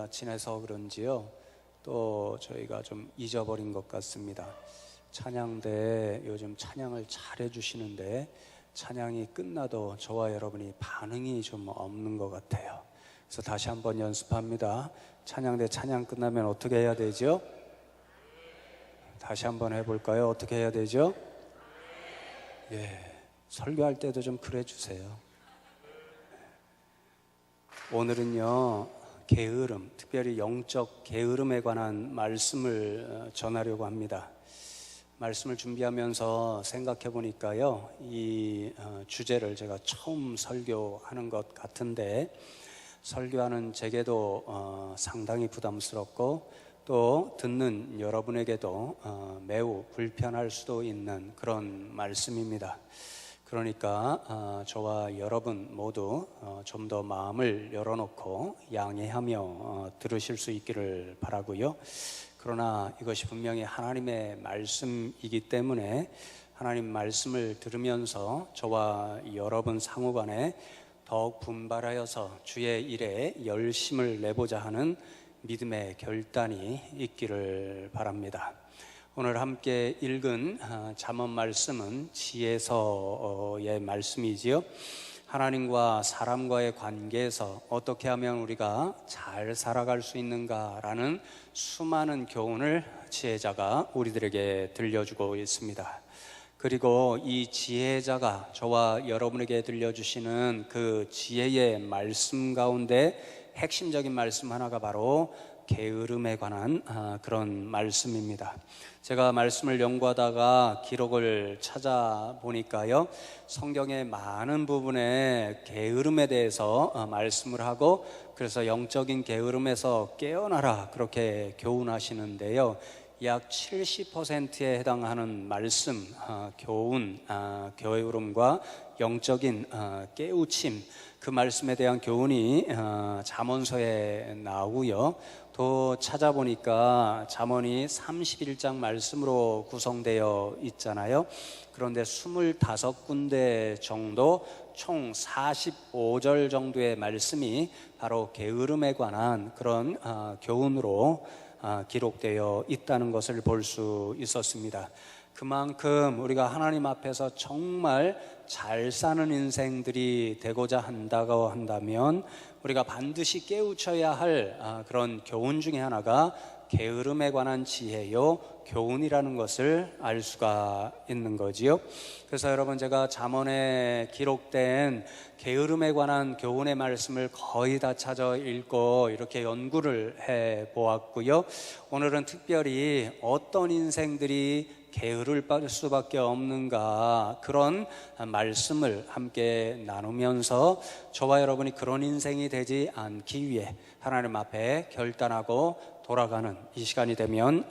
지내서 그런지요, 또 저희가 좀 잊어버린 것 같습니다. 찬양대에 요즘 찬양을 잘 해주시는데 찬양이 끝나도 저와 여러분이 반응이 좀 없는 것 같아요. 그래서 다시 한번 연습합니다. 찬양대 찬양 끝나면 어떻게 해야 되죠? 다시 한번 해볼까요? 어떻게 해야 되죠? 설교할 때도 좀 그래 주세요. 오늘은요, 게으름, 특별히 영적 게으름에 관한 말씀을 전하려고 합니다. 말씀을 준비하면서 생각해 보니까요, 이 주제를 제가 처음 설교하는 것 같은데, 설교하는 제게도 상당히 부담스럽고 또 듣는 여러분에게도 매우 불편할 수도 있는 그런 말씀입니다. 그러니까 저와 여러분 모두 좀 더 마음을 열어놓고 양해하며 들으실 수 있기를 바라고요. 그러나 이것이 분명히 하나님의 말씀이기 때문에 하나님 말씀을 들으면서 저와 여러분 상호간에 더욱 분발하여서 주의 일에 열심을 내보자 하는 믿음의 결단이 있기를 바랍니다. 오늘 함께 읽은 잠언 말씀은 지혜서의 말씀이지요. 하나님과 사람과의 관계에서 어떻게 하면 우리가 잘 살아갈 수 있는가라는 수많은 교훈을 지혜자가 우리들에게 들려주고 있습니다. 그리고 이 지혜자가 저와 여러분에게 들려주시는 그 지혜의 말씀 가운데 핵심적인 말씀 하나가 바로 게으름에 관한 그런 말씀입니다. 제가 말씀을 연구하다가 기록을 찾아보니까요, 성경의 많은 부분에 게으름에 대해서 말씀을 하고, 그래서 영적인 게으름에서 깨어나라 그렇게 교훈하시는데요, 약 70%에 해당하는 말씀, 교훈, 게으름과 영적인 깨우침, 그 말씀에 대한 교훈이 잠언서에 나오고요. 또 찾아보니까 잠언이 31장 말씀으로 구성되어 있잖아요. 그런데 25군데 정도, 총 45절 정도의 말씀이 바로 게으름에 관한 그런 교훈으로 기록되어 있다는 것을 볼 수 있었습니다. 그만큼 우리가 하나님 앞에서 정말 잘 사는 인생들이 되고자 한다고 한다면 우리가 반드시 깨우쳐야 할 그런 교훈 중에 하나가 게으름에 관한 지혜요, 교훈이라는 것을 알 수가 있는 거지요. 그래서 여러분, 제가 잠언에 기록된 게으름에 관한 교훈의 말씀을 거의 다 찾아 읽고 이렇게 연구를 해 보았고요. 오늘은 특별히 어떤 인생들이 게으를 빠질 수밖에 없는가, 그런 말씀을 함께 나누면서 저와 여러분이 그런 인생이 되지 않기 위해 하나님 앞에 결단하고 돌아가는 이 시간이 되면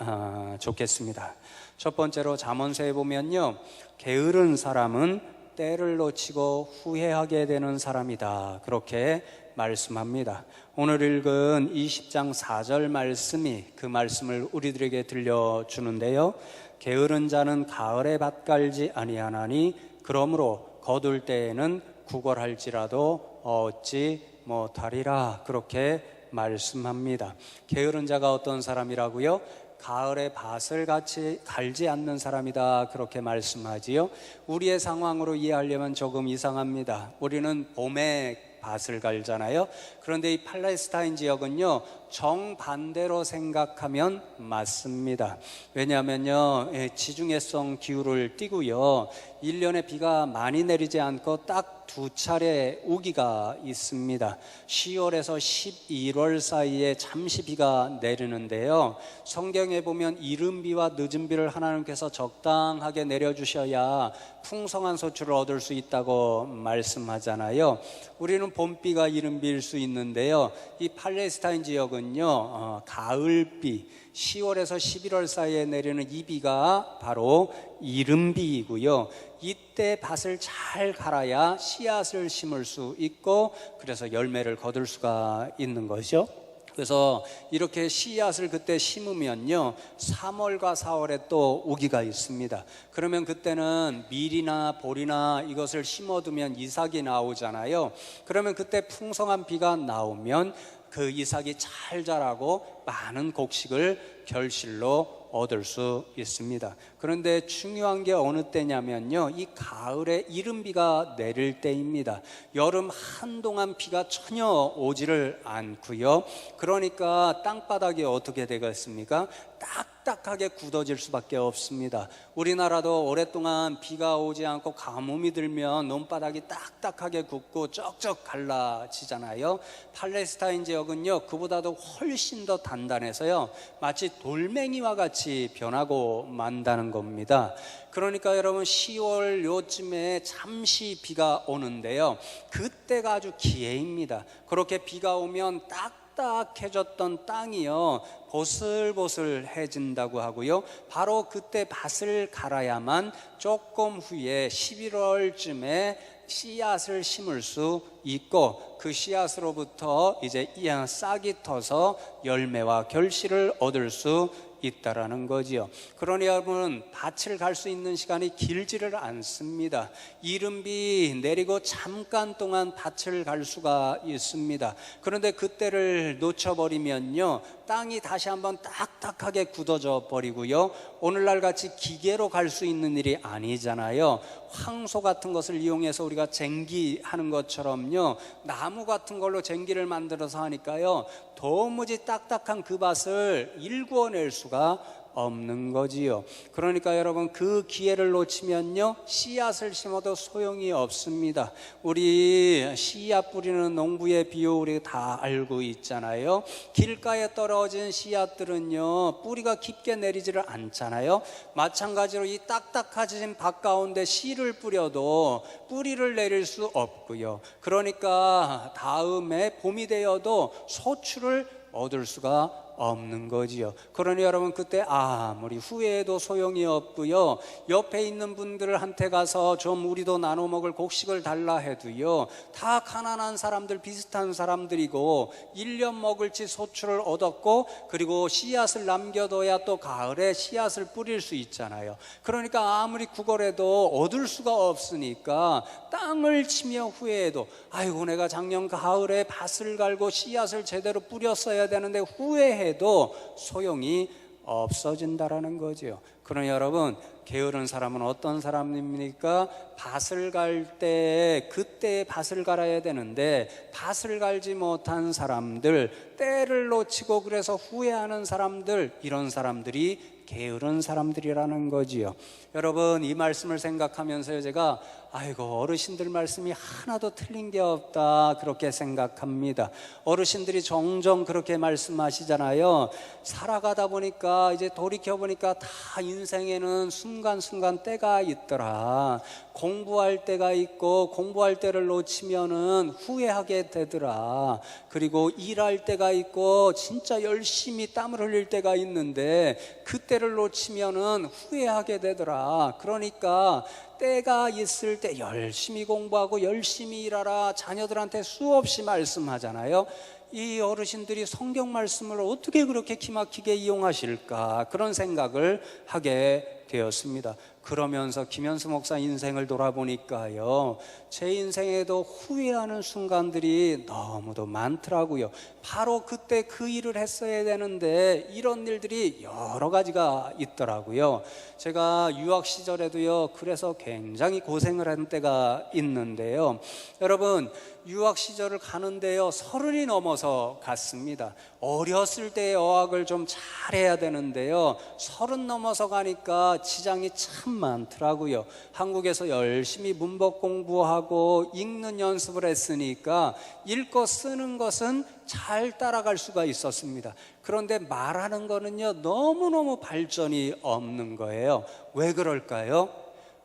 좋겠습니다. 첫 번째로 잠언서에 보면요, 게으른 사람은 때를 놓치고 후회하게 되는 사람이다 그렇게 말씀합니다. 오늘 읽은 20장 4절 말씀이 그 말씀을 우리들에게 들려주는데요, 게으른 자는 가을에 밭 갈지 아니하나니 그러므로 거둘 때에는 구걸할지라도 얻지 못하리라 그렇게 말씀합니다. 게으른 자가 어떤 사람이라고요? 가을에 밭을 같이 갈지 않는 사람이다 그렇게 말씀하지요. 우리의 상황으로 이해하려면 조금 이상합니다. 우리는 봄에 밭을 갈잖아요. 그런데 이 팔레스타인 지역은요, 정반대로 생각하면 맞습니다. 왜냐하면요, 지중해성 기후를 띠고요, 1년에 비가 많이 내리지 않고 딱 2차례 우기가 있습니다. 10월에서 11월 사이에 잠시 비가 내리는데요, 성경에 보면 이른 비와 늦은 비를 하나님께서 적당하게 내려주셔야 풍성한 소출을 얻을 수 있다고 말씀하잖아요. 우리는 봄비가 이른 비일 수 있는데요, 이 팔레스타인 지역은요, 가을비, 10월에서 11월 사이에 내리는 이 비가 바로 이른 비이고요, 이때 밭을 잘 갈아야 씨앗을 심을 수 있고, 그래서 열매를 거둘 수가 있는 것이죠. 그래서 이렇게 씨앗을 그때 심으면요, 3월과 4월에 또 우기가 있습니다. 그러면 그때는 밀이나 보리나 이것을 심어두면 이삭이 나오잖아요. 그러면 그때 풍성한 비가 나오면 그 이삭이 잘 자라고 많은 곡식을 결실로 얻을 수 있습니다. 그런데 중요한 게 어느 때냐면요, 이 가을에 이른비가 내릴 때입니다. 여름 한동안 비가 전혀 오지를 않고요. 그러니까 땅바닥이 어떻게 되겠습니까? 딱딱하게 굳어질 수밖에 없습니다. 우리나라도 오랫동안 비가 오지 않고 가뭄이 들면 논바닥이 딱딱하게 굳고 쩍쩍 갈라지잖아요. 팔레스타인 지역은요, 그보다도 훨씬 더 단단해서요, 마치 돌멩이와 같이 변하고 만다는 겁니다. 그러니까 여러분, 10월 요쯤에 잠시 비가 오는데요, 그때가 아주 기회입니다. 그렇게 비가 오면 딱딱해졌던 땅이요, 보슬보슬해진다고 하고요, 바로 그때 밭을 갈아야만 조금 후에 11월쯤에 씨앗을 심을 수 있고, 그 씨앗으로부터 이제 싹이 터서 열매와 결실을 얻을 수 있다라는 거지요. 그러니 여러분, 밭을 갈 수 있는 시간이 길지를 않습니다. 이른비 내리고 잠깐 동안 밭을 갈 수가 있습니다. 그런데 그때를 놓쳐버리면요, 땅이 다시 한번 딱딱하게 굳어져 버리고요, 오늘날 같이 기계로 갈 수 있는 일이 아니잖아요. 황소 같은 것을 이용해서 우리가 쟁기하는 것처럼요, 나무 같은 걸로 쟁기를 만들어서 하니까요, 도무지 딱딱한 그 밭을 일구어낼 수가 없는 거지요. 그러니까 여러분, 그 기회를 놓치면요, 씨앗을 심어도 소용이 없습니다. 우리 씨앗 뿌리는 농부의 비유 우리 다 알고 있잖아요. 길가에 떨어진 씨앗들은요, 뿌리가 깊게 내리지를 않잖아요. 마찬가지로 이 딱딱해진 밭 가운데 씨를 뿌려도 뿌리를 내릴 수 없고요. 그러니까 다음에 봄이 되어도 소출을 얻을 수가 없는 거지요. 그러니 여러분, 그때 아무리 후회해도 소용이 없고요, 옆에 있는 분들한테 가서 좀 우리도 나눠 먹을 곡식을 달라 해도요, 다 가난한 사람들, 비슷한 사람들이고 1년 먹을지 소출을 얻었고, 그리고 씨앗을 남겨둬야 또 가을에 씨앗을 뿌릴 수 있잖아요. 그러니까 아무리 구걸해도 얻을 수가 없으니까 땅을 치며 후회해도, 아이고 내가 작년 가을에 밭을 갈고 씨앗을 제대로 뿌렸어야 되는데 후회해 도 소용이 없어진다라는 거죠. 그러니 여러분, 게으른 사람은 어떤 사람입니까? 밭을 갈 때 그때 밭을 갈아야 되는데 밭을 갈지 못한 사람들, 때를 놓치고 그래서 후회하는 사람들, 이런 사람들이 게으른 사람들이라는 거지요. 여러분, 이 말씀을 생각하면서요, 제가 아이고 어르신들 말씀이 하나도 틀린 게 없다, 그렇게 생각합니다. 어르신들이 종종 그렇게 말씀하시잖아요. 살아가다 보니까 이제 돌이켜보니까 다 인생에는 순간순간 때가 있더라. 공부할 때가 있고 공부할 때를 놓치면은 후회하게 되더라. 그리고 일할 때가 있고 진짜 열심히 땀을 흘릴 때가 있는데 그때를 놓치면은 후회하게 되더라. 그러니까 때가 있을 때 열심히 공부하고 열심히 일하라, 자녀들한테 수없이 말씀하잖아요. 이 어르신들이 성경 말씀을 어떻게 그렇게 기막히게 이용하실까, 그런 생각을 하게 되었습니다. 그러면서 김현수 목사 인생을 돌아보니까요, 제 인생에도 후회하는 순간들이 너무도 많더라고요. 바로 그때 그 일을 했어야 되는데 이런 일들이 여러 가지가 있더라고요. 제가 유학 시절에도요, 그래서 굉장히 고생을 한 때가 있는데요, 여러분, 유학 시절을 가는데요, 30이 넘어서 갔습니다. 어렸을 때의 어학을 좀 잘해야 되는데요, 30 넘어서 가니까 지장이 참 많더라고요. 한국에서 열심히 문법 공부하고 읽는 연습을 했으니까 읽고 쓰는 것은 잘 따라갈 수가 있었습니다. 그런데 말하는 거는요, 너무너무 발전이 없는 거예요. 왜 그럴까요?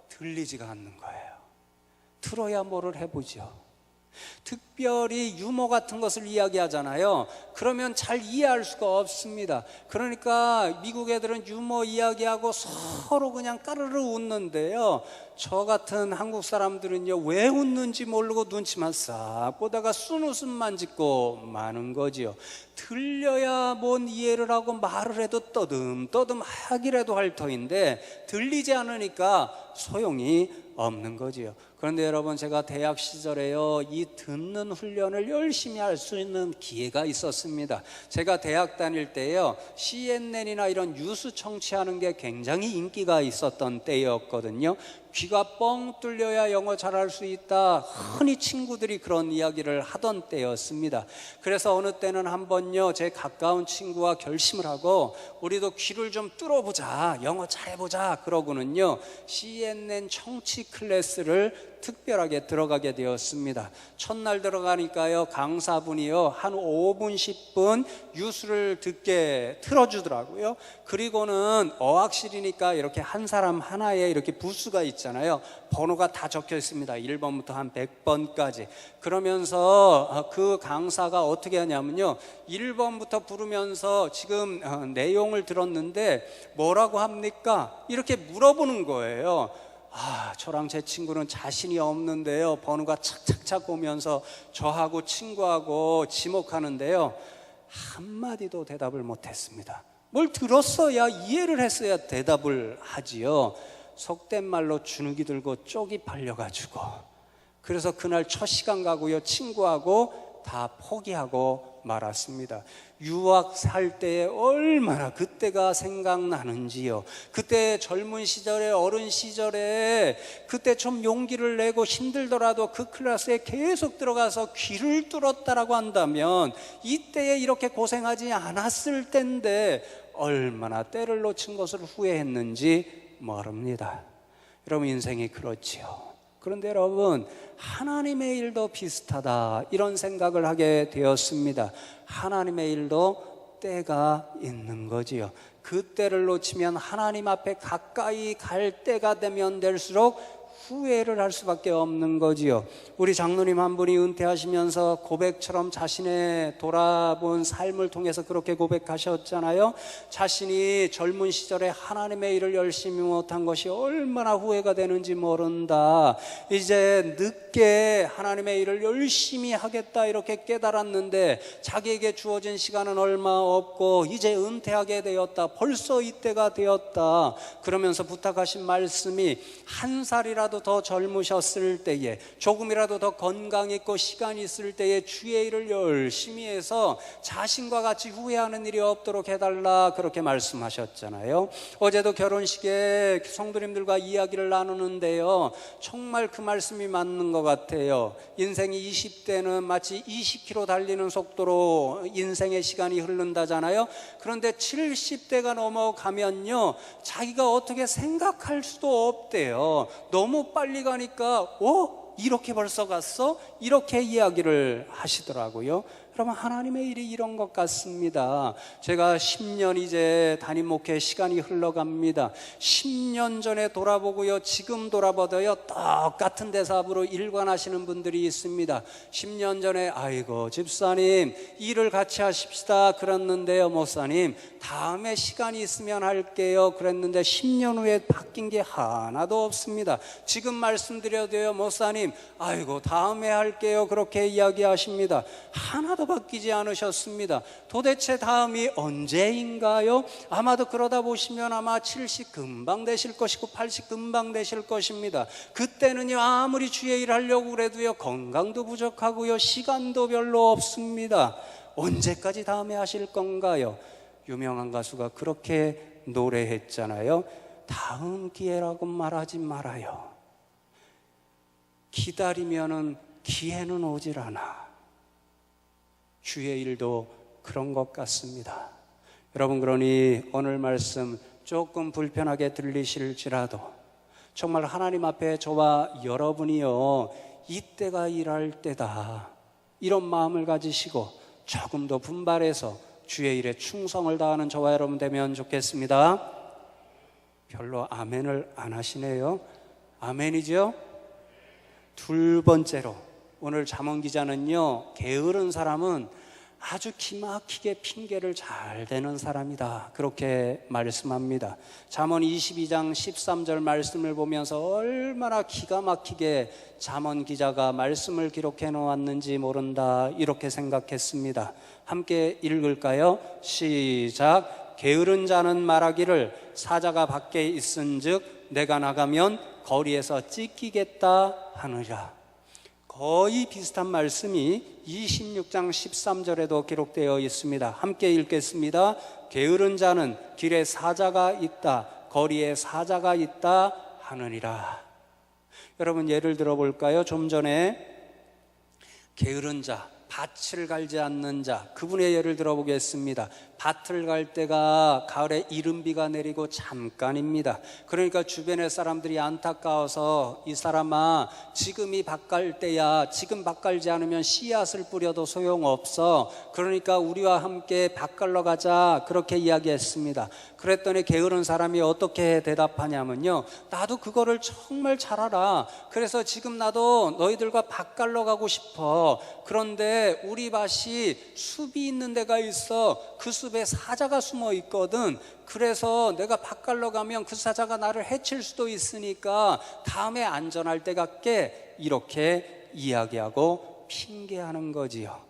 들리지가 않는 거예요. 들어야 뭐를 해보죠. 특별히 유머 같은 것을 이야기하잖아요. 그러면 잘 이해할 수가 없습니다. 그러니까 미국 애들은 유머 이야기하고 서로 그냥 까르르 웃는데요, 저 같은 한국 사람들은요, 왜 웃는지 모르고 눈치만 싹 보다가 쓴웃음만 짓고 마는 거지요. 들려야 뭔 이해를 하고 말을 해도 떠듬떠듬 하기라도 할 터인데 들리지 않으니까 소용이 없는 거지요. 그런데 여러분, 제가 대학 시절에요, 이 듣는 훈련을 열심히 할 수 있는 기회가 있었습니다. 제가 대학 다닐 때요, CNN이나 이런 뉴스 청취하는 게 굉장히 인기가 있었던 때였거든요. 귀가 뻥 뚫려야 영어 잘할 수 있다, 흔히 친구들이 그런 이야기를 하던 때였습니다. 그래서 어느 때는 한번요, 제 가까운 친구와 결심을 하고 우리도 귀를 좀 뚫어보자, 영어 잘해보자 그러고는요, CNN 청취 클래스를 특별하게 들어가게 되었습니다. 첫날 들어가니까요, 강사분이요, 한 5분 10분 뉴스를 듣게 틀어주더라고요. 그리고는 어학실이니까 이렇게 한 사람 하나에 이렇게 부스가 있잖아요. 번호가 다 적혀 있습니다. 1번부터 한 100번까지. 그러면서 그 강사가 어떻게 하냐면요, 1번부터 부르면서 지금 내용을 들었는데 뭐라고 합니까? 이렇게 물어보는 거예요. 저랑 제 친구는 자신이 없는데요, 번호가 착착착 오면서 저하고 친구하고 지목하는데요, 한마디도 대답을 못했습니다. 뭘 들었어야, 이해를 했어야 대답을 하지요. 속된 말로 주눅이 들고 쪽이 팔려가지고, 그래서 그날 첫 시간 가고요, 친구하고 다 포기하고 말았습니다. 유학살 때에 얼마나 그때가 생각나는지요. 그때 젊은 시절에, 어른 시절에 그때 좀 용기를 내고 힘들더라도 그 클래스에 계속 들어가서 귀를 뚫었다라고 한다면 이때에 이렇게 고생하지 않았을 텐데 얼마나 때를 놓친 것을 후회했는지 모릅니다. 여러분, 인생이 그렇지요. 그런데 여러분, 하나님의 일도 비슷하다, 이런 생각을 하게 되었습니다. 하나님의 일도 때가 있는 거지요. 그 때를 놓치면 하나님 앞에 가까이 갈 때가 되면 될수록 후회를 할 수밖에 없는 거지요. 우리 장로님 한 분이 은퇴하시면서 고백처럼 자신의 돌아본 삶을 통해서 그렇게 고백하셨잖아요. 자신이 젊은 시절에 하나님의 일을 열심히 못한 것이 얼마나 후회가 되는지 모른다. 이제 늦게 하나님의 일을 열심히 하겠다 이렇게 깨달았는데 자기에게 주어진 시간은 얼마 없고 이제 은퇴하게 되었다, 벌써 이때가 되었다. 그러면서 부탁하신 말씀이, 한 살이라도 더 젊으셨을 때에, 조금이라도 더 건강 있고 시간이 있을 때에 주의 일을 열심히 해서 자신과 같이 후회하는 일이 없도록 해달라, 그렇게 말씀하셨잖아요. 어제도 결혼식에 성도님들과 이야기를 나누는데요, 정말 그 말씀이 맞는 것 같아요. 인생이 20대는 마치 20km 달리는 속도로 인생의 시간이 흐른다잖아요. 그런데 70대가 넘어가면요, 자기가 어떻게 생각할 수도 없대요. 너무 빨리 가니까 이렇게 벌써 갔어? 이렇게 이야기를 하시더라고요. 여러분, 하나님의 일이 이런 것 같습니다. 제가 10년 이제 담임 목회 시간이 흘러갑니다. 10년 전에 돌아보고요, 지금 돌아보도요, 똑같은 대답으로 일관하시는 분들이 있습니다. 10년 전에 아이고 집사님 일을 같이 하십시다 그랬는데요, 목사님 다음에 시간이 있으면 할게요 그랬는데 10년 후에 바뀐 게 하나도 없습니다. 지금 말씀드려도요, 목사님 아이고 다음에 할게요 그렇게 이야기하십니다. 하나도 바뀌지 않으셨습니다. 도대체 다음이 언제인가요? 아마도 그러다 보시면 아마 70 금방 되실 것이고 80 금방 되실 것입니다. 그때는요, 아무리 주의 일 하려고 그래도요, 건강도 부족하고요, 시간도 별로 없습니다. 언제까지 다음에 하실 건가요? 유명한 가수가 그렇게 노래했잖아요. 다음 기회라고 말하지 말아요. 기다리면은 기회는 오질 않아. 주의 일도 그런 것 같습니다. 여러분, 그러니 오늘 말씀 조금 불편하게 들리실지라도 정말 하나님 앞에 저와 여러분이요, 이때가 일할 때다, 이런 마음을 가지시고 조금 더 분발해서 주의 일에 충성을 다하는 저와 여러분 되면 좋겠습니다. 별로 아멘을 안 하시네요. 아멘이죠? 두 번째로, 오늘 잠언 기자는요, 게으른 사람은 아주 기막히게 핑계를 잘 대는 사람이다, 그렇게 말씀합니다. 잠언 22장 13절 말씀을 보면서 얼마나 기가 막히게 잠언 기자가 말씀을 기록해 놓았는지 모른다, 이렇게 생각했습니다. 함께 읽을까요? 시작. 게으른 자는 말하기를 사자가 밖에 있은즉 내가 나가면 거리에서 찢기겠다 하느니라. 거의 비슷한 말씀이 26장 13절에도 기록되어 있습니다. 함께 읽겠습니다. 게으른 자는 길에 사자가 있다, 거리에 사자가 있다 하느니라. 여러분, 예를 들어 볼까요? 좀 전에 게으른 자, 밭을 갈지 않는 자, 그분의 예를 들어보겠습니다. 밭을 갈 때가 가을에 이른비가 내리고 잠깐입니다. 그러니까 주변의 사람들이 안타까워서 이 사람아, 지금이 밭 갈 때야, 지금 밭 갈지 않으면 씨앗을 뿌려도 소용없어. 그러니까 우리와 함께 밭 갈러 가자, 그렇게 이야기했습니다. 그랬더니 게으른 사람이 어떻게 대답하냐면요, 나도 그거를 정말 잘 알아. 그래서 지금 나도 너희들과 밭 갈러 가고 싶어. 그런데 우리 밭이 숲이 있는 데가 있어. 그 숲에 사자가 숨어 있거든. 그래서 내가 밭 갈러 가면 그 사자가 나를 해칠 수도 있으니까 다음에 안전할 때 갈게, 이렇게 이야기하고 핑계하는 거지요.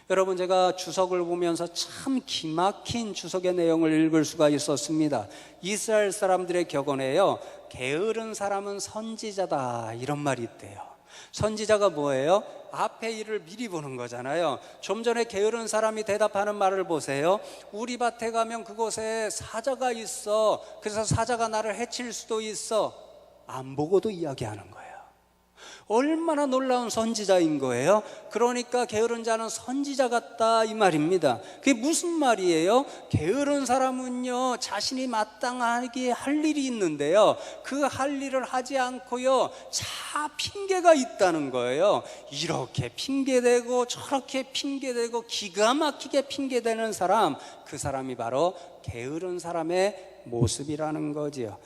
여러분, 제가 주석을 보면서 참 기막힌 주석의 내용을 읽을 수가 있었습니다. 이스라엘 사람들의 격언에요, 게으른 사람은 선지자다, 이런 말이 있대요. 선지자가 뭐예요? 앞에 일을 미리 보는 거잖아요. 좀 전에 게으른 사람이 대답하는 말을 보세요. 우리 밭에 가면 그곳에 사자가 있어. 그래서 사자가 나를 해칠 수도 있어. 안 보고도 이야기하는 거예요. 얼마나 놀라운 선지자인 거예요. 그러니까 게으른 자는 선지자 같다, 이 말입니다. 그게 무슨 말이에요? 게으른 사람은요, 자신이 마땅하게 할 일이 있는데요, 그 할 일을 하지 않고요, 자 핑계가 있다는 거예요. 이렇게 핑계대고 저렇게 핑계대고 기가 막히게 핑계대는 사람, 그 사람이 바로 게으른 사람의 모습이라는 거지요.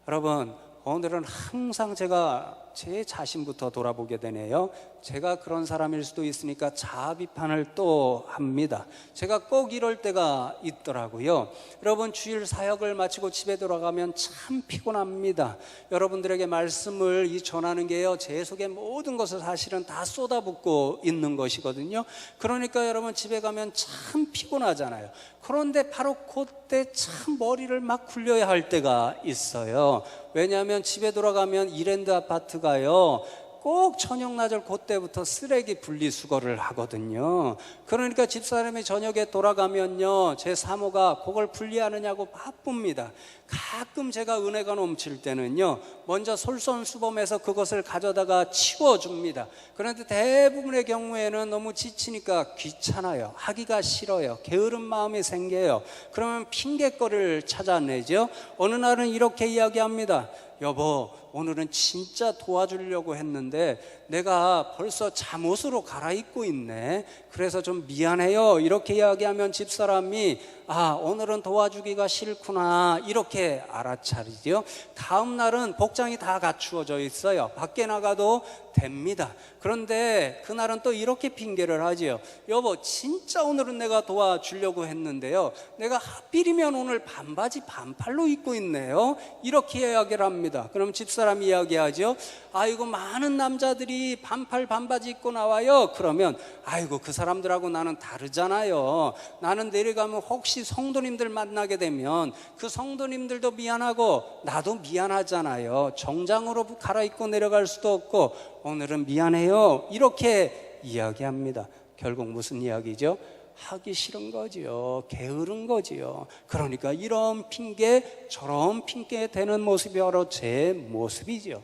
여러분, 오늘은 항상 제가 제 자신부터 돌아보게 되네요. 제가 그런 사람일 수도 있으니까 자아 비판을 또 합니다. 제가 꼭 이럴 때가 있더라고요. 여러분, 주일 사역을 마치고 집에 돌아가면 참 피곤합니다. 여러분들에게 말씀을 전하는 게요, 제 속에 모든 것을 사실은 다 쏟아붓고 있는 것이거든요. 그러니까 여러분, 집에 가면 참 피곤하잖아요. 그런데 바로 그때 참 머리를 막 굴려야 할 때가 있어요. 왜냐하면 집에 돌아가면 이랜드 아파트가요, 꼭 저녁 낮을 그때부터 쓰레기 분리수거를 하거든요. 그러니까 집사람이 저녁에 돌아가면요, 제 사모가 그걸 분리하느냐고 바쁩니다. 가끔 제가 은혜가 넘칠 때는요, 먼저 솔선수범해서 그것을 가져다가 치워줍니다. 그런데 대부분의 경우에는 너무 지치니까 귀찮아요. 하기가 싫어요. 게으른 마음이 생겨요. 그러면 핑계거리를 찾아내죠. 어느 날은 이렇게 이야기합니다. 여보, 오늘은 진짜 도와주려고 했는데 내가 벌써 잠옷으로 갈아입고 있네. 그래서 좀 미안해요. 이렇게 이야기하면 집사람이, 아, 오늘은 도와주기가 싫구나, 이렇게 알아차리죠. 다음 날은 복장이 다 갖추어져 있어요. 밖에 나가도 됩니다. 그런데 그날은 또 이렇게 핑계를 하지요. 여보, 진짜 오늘은 내가 도와주려고 했는데요, 내가 하필이면 오늘 반바지 반팔로 입고 있네요. 이렇게 이야기를 합니다. 그럼 집사람이 이야기하죠. 아이고, 많은 남자들이 반팔 반바지 입고 나와요. 그러면 아이고, 그 사람들하고 나는 다르잖아요. 나는 내려가면 혹시 성도님들 만나게 되면 그 성도님들도 미안하고 나도 미안하잖아요. 정장으로 갈아입고 내려갈 수도 없고 오늘은 미안해요. 이렇게 이야기합니다. 결국 무슨 이야기죠? 하기 싫은 거지요. 게으른 거지요. 그러니까 이런 핑계 저런 핑계 되는 모습이 바로 제 모습이죠.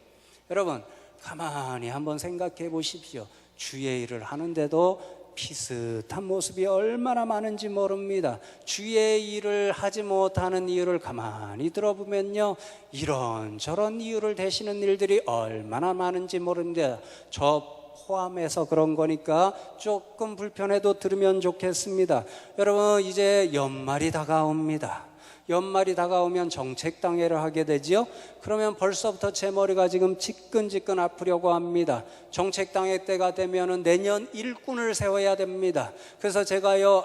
여러분, 가만히 한번 생각해 보십시오. 주의 일을 하는데도 비슷한 모습이 얼마나 많은지 모릅니다. 주의 일을 하지 못하는 이유를 가만히 들어보면요, 이런저런 이유를 대시는 일들이 얼마나 많은지 모릅니다. 저 포함해서 그런 거니까 조금 불편해도 들으면 좋겠습니다. 여러분, 이제 연말이 다가옵니다. 연말이 다가오면 정책당회를 하게 되지요. 그러면 벌써부터 제 머리가 지금 지끈지끈 아프려고 합니다. 정책당회 때가 되면은 내년 일꾼을 세워야 됩니다. 그래서 제가요,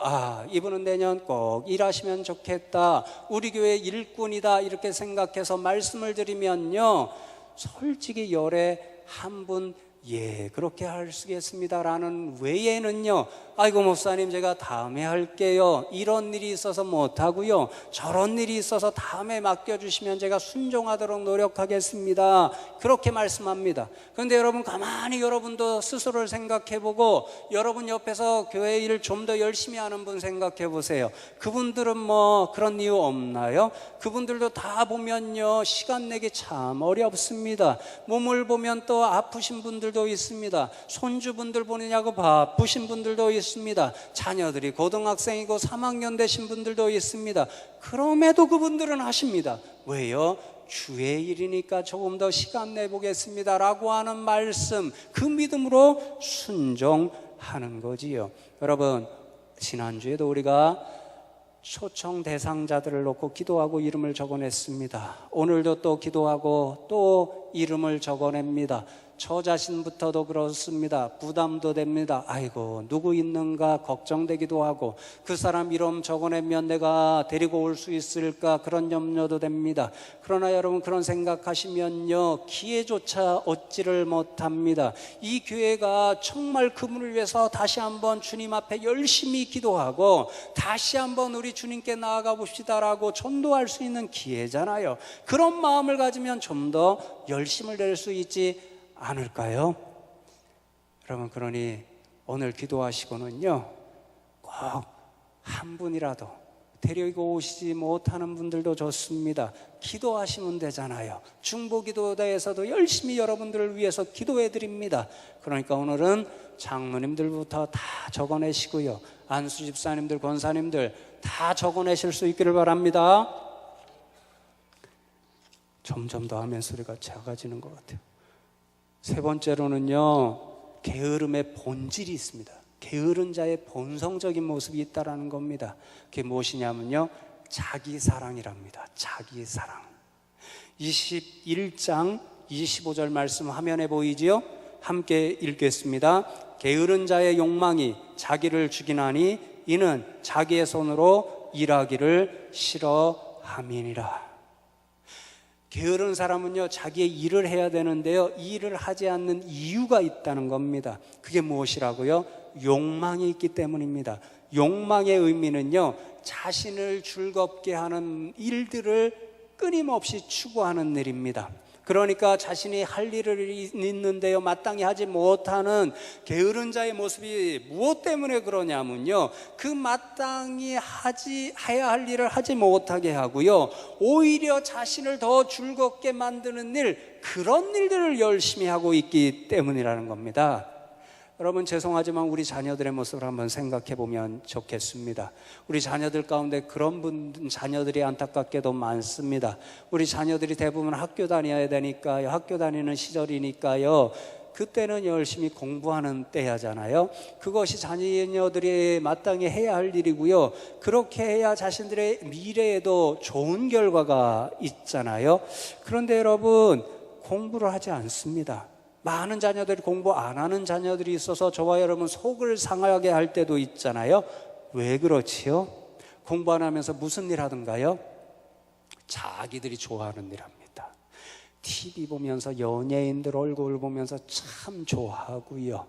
이분은 내년 꼭 일하시면 좋겠다, 우리 교회 일꾼이다, 이렇게 생각해서 말씀을 드리면요, 솔직히 열에 한 분 예, 그렇게 하시겠습니다라는 외에는요, 아이고 목사님 제가 다음에 할게요, 이런 일이 있어서 못하고요, 저런 일이 있어서 다음에 맡겨주시면 제가 순종하도록 노력하겠습니다, 그렇게 말씀합니다. 그런데 여러분 가만히 여러분도 스스로를 생각해보고 여러분 옆에서 교회 일을 좀 더 열심히 하는 분 생각해 보세요. 그분들은 뭐 그런 이유 없나요? 그분들도 다 보면요 시간 내기 참 어렵습니다. 몸을 보면 또 아프신 분들도 있습니다. 손주분들 보느냐고 바쁘신 분들도 있습니다. 자녀들이 고등학생이고 3학년 되신 분들도 있습니다. 그럼에도 그분들은 하십니다. 왜요? 주의 일이니까 조금 더 시간 내보겠습니다 라고 하는 말씀, 그 믿음으로 순종하는 거지요. 여러분, 지난주에도 우리가 초청 대상자들을 놓고 기도하고 이름을 적어냈습니다. 오늘도 또 기도하고 또 이름을 적어냅니다. 저 자신부터도 그렇습니다. 부담도 됩니다. 아이고 누구 있는가 걱정되기도 하고, 그 사람 이름 적어내면 내가 데리고 올 수 있을까 그런 염려도 됩니다. 그러나 여러분 그런 생각하시면요 기회조차 얻지를 못합니다. 이 교회가 정말 그분을 위해서 다시 한번 주님 앞에 열심히 기도하고 다시 한번 우리 주님께 나아가 봅시다라고 전도할 수 있는 기회잖아요. 그런 마음을 가지면 좀 더 열심을 낼 수 있지 않을까요? 여러분, 그러니 오늘 기도하시고는요 꼭 한 분이라도 데리고 오시지 못하는 분들도 좋습니다. 기도하시면 되잖아요. 중보기도대에서도 열심히 여러분들을 위해서 기도해 드립니다. 그러니까 오늘은 장로님들부터 다 적어내시고요, 안수 집사님들, 권사님들 다 적어내실 수 있기를 바랍니다. 점점 더 하면 소리가 작아지는 것 같아요. 세 번째로는요, 게으름의 본질이 있습니다. 게으른 자의 본성적인 모습이 있다라는 겁니다. 그게 무엇이냐면요, 자기 사랑이랍니다. 자기 사랑. 21장 25절 말씀 화면에 보이지요? 함께 읽겠습니다. 게으른 자의 욕망이 자기를 죽이나니 이는 자기의 손으로 일하기를 싫어함이니라. 게으른 사람은요 자기의 일을 해야 되는데요, 이 일을 하지 않는 이유가 있다는 겁니다. 그게 무엇이라고요? 욕망이 있기 때문입니다. 욕망의 의미는요, 자신을 즐겁게 하는 일들을 끊임없이 추구하는 일입니다. 그러니까 자신이 할 일이 있는데요 마땅히 하지 못하는 게으른 자의 모습이 무엇 때문에 그러냐면요, 그 마땅히 해야 할 일을 하지 못하게 하고요, 오히려 자신을 더 즐겁게 만드는 일, 그런 일들을 열심히 하고 있기 때문이라는 겁니다. 여러분, 죄송하지만 우리 자녀들의 모습을 한번 생각해 보면 좋겠습니다. 우리 자녀들 가운데 그런 자녀들이 안타깝게도 많습니다. 우리 자녀들이 대부분 학교 다녀야 되니까요, 학교 다니는 시절이니까요, 그때는 열심히 공부하는 때야잖아요. 그것이 자녀들이 마땅히 해야 할 일이고요, 그렇게 해야 자신들의 미래에도 좋은 결과가 있잖아요. 그런데 여러분, 공부를 하지 않습니다. 많은 자녀들이 공부 안 하는 자녀들이 있어서 저와 여러분 속을 상하게 할 때도 있잖아요. 왜 그렇지요? 공부 안 하면서 무슨 일 하던가요? 자기들이 좋아하는 일 합니다. TV 보면서 연예인들 얼굴 보면서 참 좋아하고요,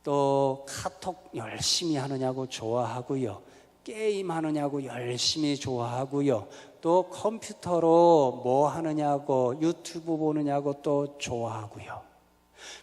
또 카톡 열심히 하느냐고 좋아하고요, 게임 하느냐고 열심히 좋아하고요, 또 컴퓨터로 뭐 하느냐고, 유튜브 보느냐고 또 좋아하고요.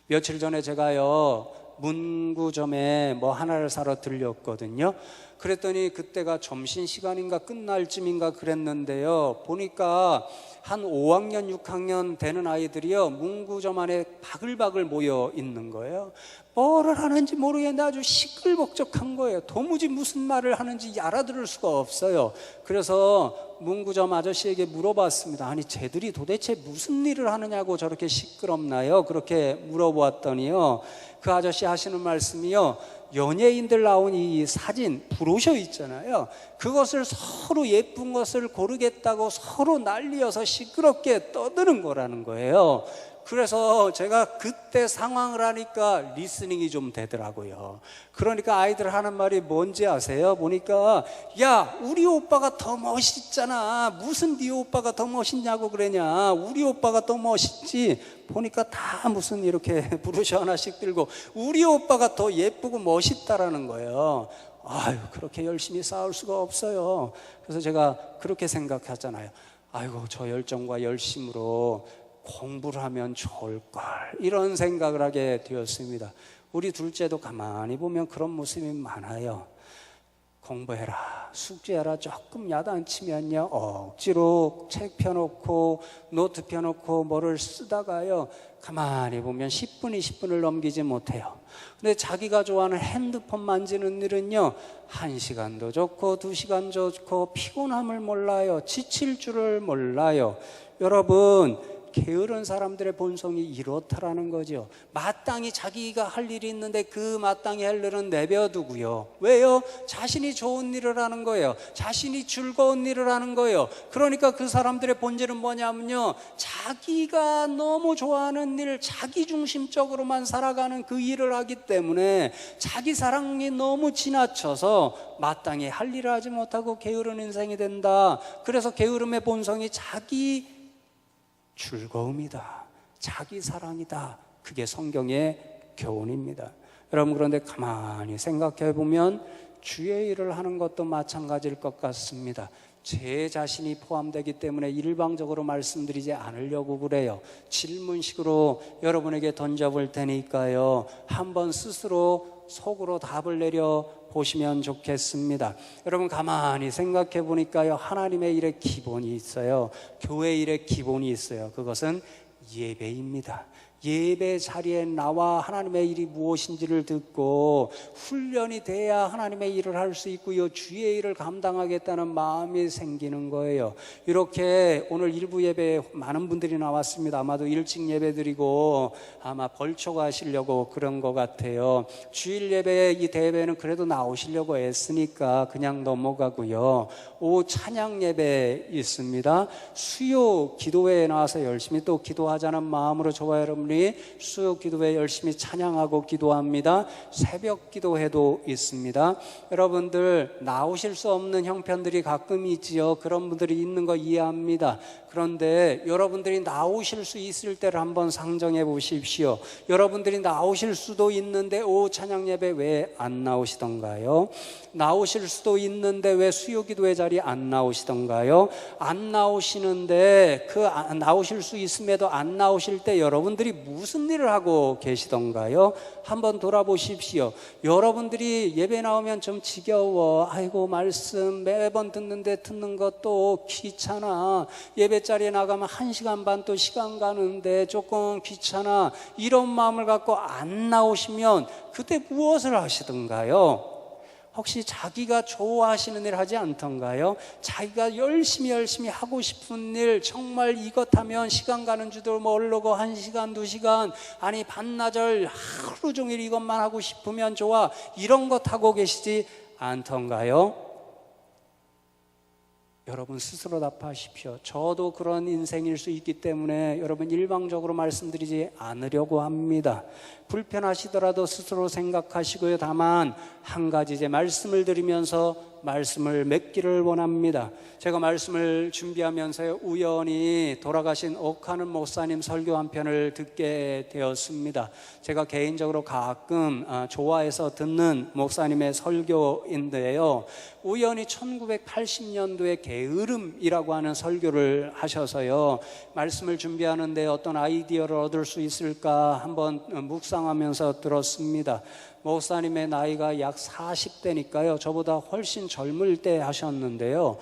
며칠 전에 제가요 문구점에 뭐 하나를 사러 들렸거든요. 그랬더니 그때가 점심시간인가 끝날 쯤인가 그랬는데요, 보니까 한 5학년 6학년 되는 아이들이요 문구점 안에 바글바글 모여 있는 거예요. 뭐를 하는지 모르겠는데 아주 시끌벅적한 거예요. 도무지 무슨 말을 하는지 알아들을 수가 없어요. 그래서 문구점 아저씨에게 물어봤습니다. 아니 쟤들이 도대체 무슨 일을 하느냐고 저렇게 시끄럽나요? 그렇게 물어보았더니요, 그 아저씨 하시는 말씀이요, 연예인들 나온 이 사진 브로셔 있잖아요, 그것을 서로 예쁜 것을 고르겠다고 서로 난리여서 시끄럽게 떠드는 거라는 거예요. 그래서 제가 그때 상황을 하니까 리스닝이 좀 되더라고요. 그러니까 아이들 하는 말이 뭔지 아세요? 보니까 야, 우리 오빠가 더 멋있잖아. 무슨 네 오빠가 더 멋있냐고 그러냐. 우리 오빠가 더 멋있지. 보니까 다 무슨 이렇게 브루시 하나씩 들고 우리 오빠가 더 예쁘고 멋있다라는 거예요. 아유, 그렇게 열심히 싸울 수가 없어요. 그래서 제가 그렇게 생각하잖아요. 아이고, 저 열정과 열심으로 공부를 하면 좋을걸, 이런 생각을 하게 되었습니다. 우리 둘째도 가만히 보면 그런 모습이 많아요. 공부해라, 숙제해라 조금 야단치면요 억지로 책 펴놓고 노트 펴놓고 뭐를 쓰다가요 가만히 보면 10분, 20분을 넘기지 못해요. 근데 자기가 좋아하는 핸드폰 만지는 일은요 1시간도 좋고 2시간 좋고 피곤함을 몰라요. 지칠 줄을 몰라요. 여러분, 게으른 사람들의 본성이 이렇다라는 거죠. 마땅히 자기가 할 일이 있는데 그 마땅히 할 일은 내버려두고요. 왜요? 자신이 좋은 일을 하는 거예요. 자신이 즐거운 일을 하는 거예요. 그러니까 그 사람들의 본질은 뭐냐면요, 자기가 너무 좋아하는 일, 자기 중심적으로만 살아가는 그 일을 하기 때문에 자기 사랑이 너무 지나쳐서 마땅히 할 일을 하지 못하고 게으른 인생이 된다. 그래서 게으름의 본성이 자기 즐거움이다, 자기 사랑이다. 그게 성경의 교훈입니다. 여러분, 그런데 가만히 생각해 보면 주의 일을 하는 것도 마찬가지일 것 같습니다. 제 자신이 포함되기 때문에 일방적으로 말씀드리지 않으려고 그래요. 질문식으로 여러분에게 던져볼 테니까요, 한번 스스로 속으로 답을 내려 보시면 좋겠습니다. 여러분, 가만히 생각해 보니까요, 하나님의 일에 기본이 있어요. 교회 일에 기본이 있어요. 그것은 예배입니다. 예배 자리에 나와 하나님의 일이 무엇인지를 듣고 훈련이 돼야 하나님의 일을 할 수 있고요, 주의 일을 감당하겠다는 마음이 생기는 거예요. 이렇게 오늘 일부 예배에 많은 분들이 나왔습니다. 아마도 일찍 예배 드리고 아마 벌초가시려고 그런 것 같아요. 주일 예배, 이 대회는 그래도 나오시려고 애쓰니까 그냥 넘어가고요. 오후 찬양 예배 있습니다. 수요 기도회에 나와서 열심히 또 기도하자는 마음으로 저와 여러분 수요 기도회 열심히 찬양하고 기도합니다. 새벽 기도회도 있습니다. 여러분들 나오실 수 없는 형편들이 가끔 있지요. 그런 분들이 있는 거 이해합니다. 그런데 여러분들이 나오실 수 있을 때를 한번 상정해 보십시오. 여러분들이 나오실 수도 있는데 오후 찬양 예배 왜 안 나오시던가요? 나오실 수도 있는데 왜 수요 기도회 자리 안 나오시던가요? 안 나오시는데 나오실 수 있음에도 안 나오실 때 여러분들이 무슨 일을 하고 계시던가요? 한번 돌아보십시오. 여러분들이 예배 나오면 좀 지겨워, 아이고 말씀 매번 듣는데 듣는 것도 귀찮아, 예배 자리에 나가면 1시간 반 또 시간 가는데 조금 귀찮아, 이런 마음을 갖고 안 나오시면 그때 무엇을 하시던가요? 혹시 자기가 좋아하시는 일 하지 않던가요? 자기가 열심히 하고 싶은 일, 정말 이것 하면 시간 가는 줄도 모르고 1시간, 2시간, 아니 반나절 하루 종일 이것만 하고 싶으면 좋아, 이런 것 하고 계시지 않던가요? 여러분 스스로 답하십시오. 저도 그런 인생일 수 있기 때문에 여러분 일방적으로 말씀드리지 않으려고 합니다. 불편하시더라도 스스로 생각하시고요. 다만 한 가지 이제 말씀을 드리면서 말씀을 맺기를 원합니다. 제가 말씀을 준비하면서 우연히 돌아가신 옥하는 목사님 설교 한 편을 듣게 되었습니다. 제가 개인적으로 가끔 좋아해서 듣는 목사님의 설교인데요, 우연히 1980년도에 게으름이라고 하는 설교를 하셔서요, 말씀을 준비하는데 어떤 아이디어를 얻을 수 있을까 한번 묵상하면서 들었습니다. 목사님의 나이가 약 40대니까요 저보다 훨씬 젊을 때 하셨는데요,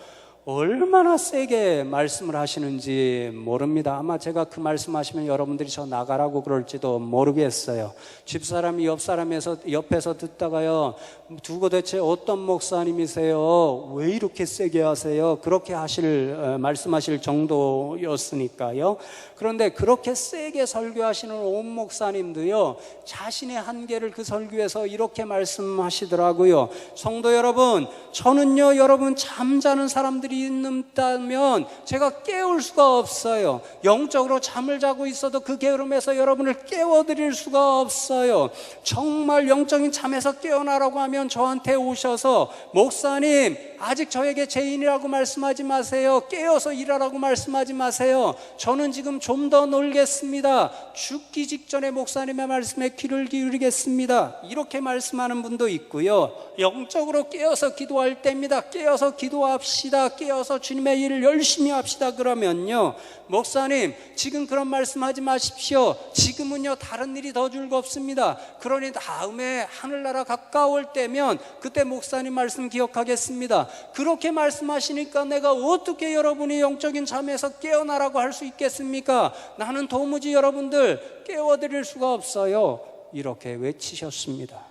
얼마나 세게 말씀을 하시는지 모릅니다. 아마 제가 그 말씀하시면 여러분들이 저 나가라고 그럴지도 모르겠어요. 집사람이 옆에서 듣다가요, 두고 대체 어떤 목사님이세요? 왜 이렇게 세게 하세요? 그렇게 말씀하실 정도였으니까요. 그런데 그렇게 세게 설교하시는 온 목사님도요, 자신의 한계를 그 설교에서 이렇게 말씀하시더라고요. 성도 여러분, 저는요, 여러분 잠자는 사람들이 일이 있다면 제가 깨울 수가 없어요. 영적으로 잠을 자고 있어도 그 게으름에서 여러분을 깨워드릴 수가 없어요. 정말 영적인 잠에서 깨어나라고 하면 저한테 오셔서 목사님 아직 저에게 죄인이라고 말씀하지 마세요. 깨어서 일하라고 말씀하지 마세요. 저는 지금 좀 더 놀겠습니다. 죽기 직전에 목사님의 말씀에 귀를 기울이겠습니다. 이렇게 말씀하는 분도 있고요. 영적으로 깨어서 기도할 때입니다. 깨어서 기도합시다. 깨어서 주님의 일을 열심히 합시다. 그러면요, 목사님 지금 그런 말씀하지 마십시오. 지금은요 다른 일이 더 즐겁습니다. 그러니 다음에 하늘나라 가까울 때면 그때 목사님 말씀 기억하겠습니다. 그렇게 말씀하시니까 내가 어떻게 여러분이 영적인 잠에서 깨어나라고 할 수 있겠습니까? 나는 도무지 여러분들 깨워드릴 수가 없어요. 이렇게 외치셨습니다.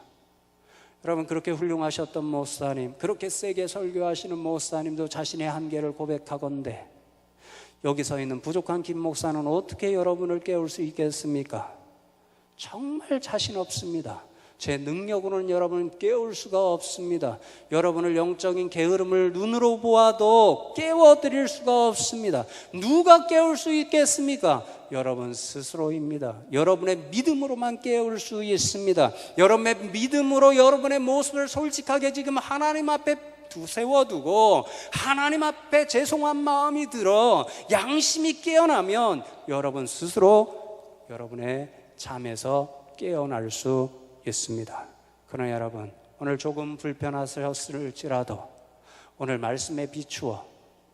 여러분, 그렇게 훌륭하셨던 목사님, 그렇게 세게 설교하시는 목사님도 자신의 한계를 고백하건대 여기 서 있는 부족한 김 목사는 어떻게 여러분을 깨울 수 있겠습니까? 정말 자신 없습니다. 제 능력으로는 여러분을 깨울 수가 없습니다. 여러분을 영적인 게으름을 눈으로 보아도 깨워드릴 수가 없습니다. 누가 깨울 수 있겠습니까? 여러분 스스로입니다. 여러분의 믿음으로만 깨울 수 있습니다. 여러분의 믿음으로 여러분의 모습을 솔직하게 지금 하나님 앞에 세워두고 하나님 앞에 죄송한 마음이 들어 양심이 깨어나면 여러분 스스로 여러분의 잠에서 깨어날 수 있습니다. 그러나 여러분, 오늘 조금 불편하셨을지라도 오늘 말씀에 비추어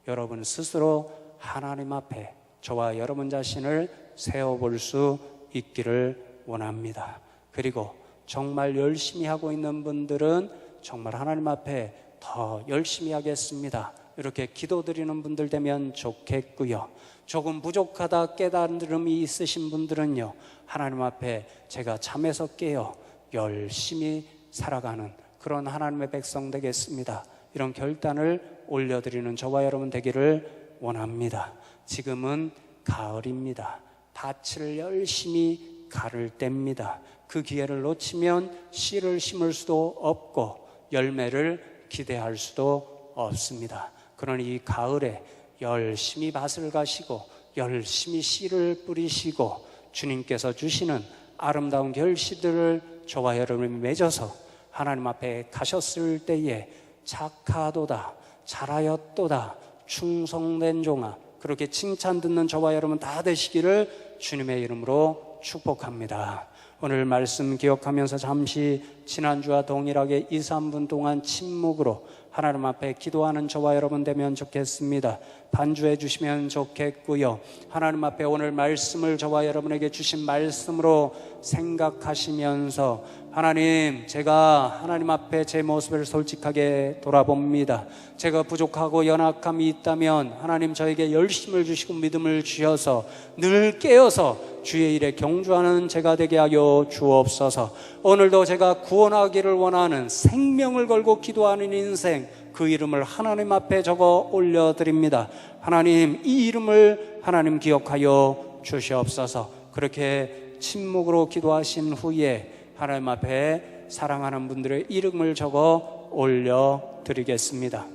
여러분 스스로 하나님 앞에 저와 여러분 자신을 세워볼 수 있기를 원합니다. 그리고 정말 열심히 하고 있는 분들은 정말 하나님 앞에 더 열심히 하겠습니다. 이렇게 기도드리는 분들 되면 좋겠고요. 조금 부족하다 깨달음이 있으신 분들은요, 하나님 앞에 제가 잠에서 깨어 열심히 살아가는 그런 하나님의 백성 되겠습니다. 이런 결단을 올려드리는 저와 여러분 되기를 원합니다. 지금은 가을입니다. 밭을 열심히 가를 때입니다. 그 기회를 놓치면 씨를 심을 수도 없고 열매를 기대할 수도 없습니다. 그러니 이 가을에 열심히 밭을 가시고 열심히 씨를 뿌리시고 주님께서 주시는 아름다운 결실들을 저와 여러분이 맺어서 하나님 앞에 가셨을 때에 착하도다, 잘하였도다, 충성된 종아, 그렇게 칭찬 듣는 저와 여러분 다 되시기를 주님의 이름으로 축복합니다. 오늘 말씀 기억하면서 잠시 지난주와 동일하게 2, 3분 동안 침묵으로 하나님 앞에 기도하는 저와 여러분 되면 좋겠습니다. 반주해 주시면 좋겠고요. 하나님 앞에 오늘 말씀을 저와 여러분에게 주신 말씀으로 생각하시면서 하나님, 제가 하나님 앞에 제 모습을 솔직하게 돌아봅니다. 제가 부족하고 연약함이 있다면 하나님 저에게 열심을 주시고 믿음을 주셔서 늘 깨어서 주의 일에 경주하는 제가 되게 하여 주옵소서. 오늘도 제가 구원하기를 원하는 생명을 걸고 기도하는 인생, 그 이름을 하나님 앞에 적어 올려드립니다. 하나님, 이 이름을 하나님 기억하여 주시옵소서. 그렇게 침묵으로 기도하신 후에 하나님 앞에 사랑하는 분들의 이름을 적어 올려드리겠습니다.